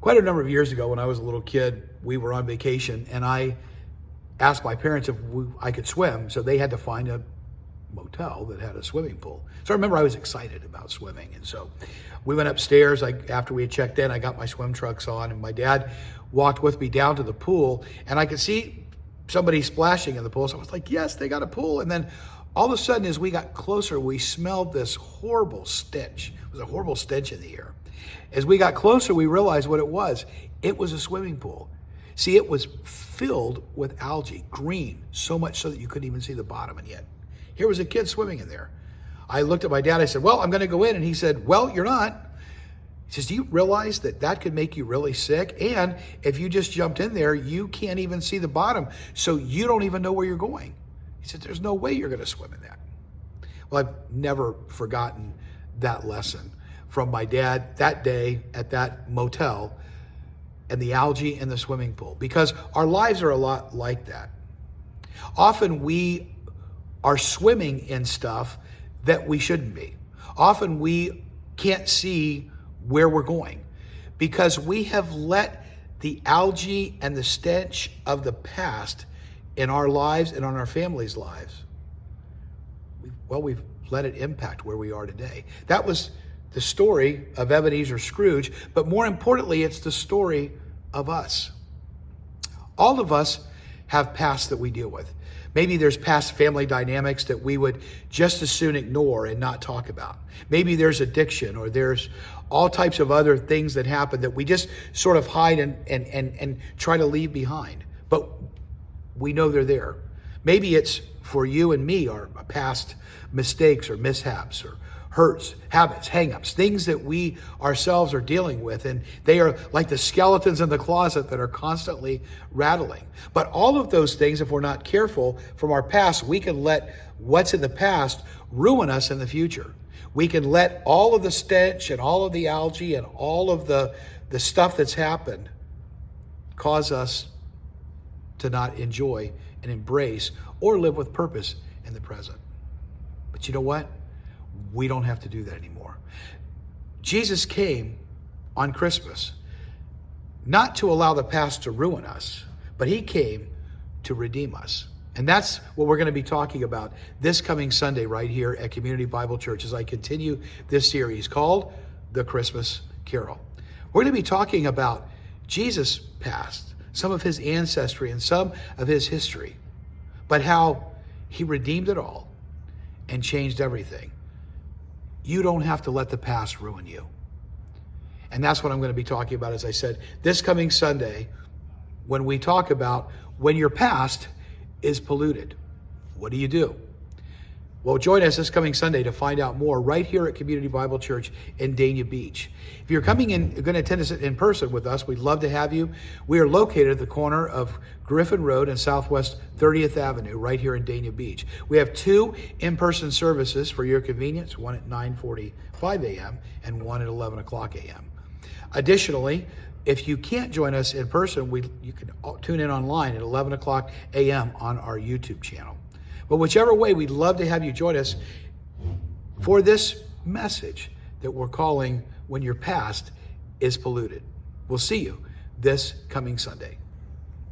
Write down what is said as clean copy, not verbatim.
Quite a number of years ago, when I was a little kid, we were on vacation, and I asked my parents if I could swim, so they had to find a motel that had a swimming pool. So I remember I was excited about swimming, and so we went upstairs. After we had checked in, I got my swim trunks on, and my dad walked with me down to the pool, and I could see somebody splashing in the pool. So I was like, yes, they got a pool. And then all of a sudden, as we got closer, we smelled this horrible stench. It was a horrible stench in the air. As we got closer, we realized what it was. It was a swimming pool. See, it was filled with algae, green, so much so that you couldn't even see the bottom. And yet, here was a kid swimming in there. I looked at my dad. I said, well, I'm going to go in. And he said, well, you're not. He says, do you realize that that could make you really sick? And if you just jumped in there, you can't even see the bottom. So you don't even know where you're going. He said, there's no way you're going to swim in that. Well, I've never forgotten that lesson from my dad that day at that motel and the algae in the swimming pool, because our lives are a lot like that. Often we are swimming in stuff that we shouldn't be. Often we can't see where we're going because we have let the algae and the stench of the past in our lives and on our families' lives, we've let it impact where we are today. That was the story of Ebenezer Scrooge, but more importantly, it's the story of us. All of us have past that we deal with. Maybe there's past family dynamics that we would just as soon ignore and not talk about. Maybe there's addiction, or there's all types of other things that happen that we just sort of hide and try to leave behind. But we know they're there. Maybe it's for you and me, our past mistakes or mishaps or hurts, habits, hang-ups, things that we ourselves are dealing with, and they are like the skeletons in the closet that are constantly rattling. But all of those things, if we're not careful from our past, we can let what's in the past ruin us in the future. We can let all of the stench and all of the algae and all of the stuff that's happened cause us to not enjoy and embrace or live with purpose in the present. But you know what? We don't have to do that anymore. Jesus came on Christmas, not to allow the past to ruin us, but he came to redeem us. And that's what we're going to be talking about this coming Sunday right here at Community Bible Church as I continue this series called The Christmas Carol. We're going to be talking about Jesus' past, some of his ancestry and some of his history, but how he redeemed it all and changed everything. You don't have to let the past ruin you. And that's what I'm going to be talking about, as I said, this coming Sunday, when we talk about when your past is polluted. What do you do? Well, join us this coming Sunday to find out more right here at Community Bible Church in Dania Beach. If you're coming in, going to attend us in person with us, we'd love to have you. We are located at the corner of Griffin Road and Southwest 30th Avenue right here in Dania Beach. We have 2 in-person services for your convenience, one at 9:45 a.m. and one at 11 o'clock a.m. Additionally, if you can't join us in person, you can tune in online at 11 o'clock a.m. on our YouTube channel. But whichever way, we'd love to have you join us for this message that we're calling When Your Past is Polluted. We'll see you this coming Sunday.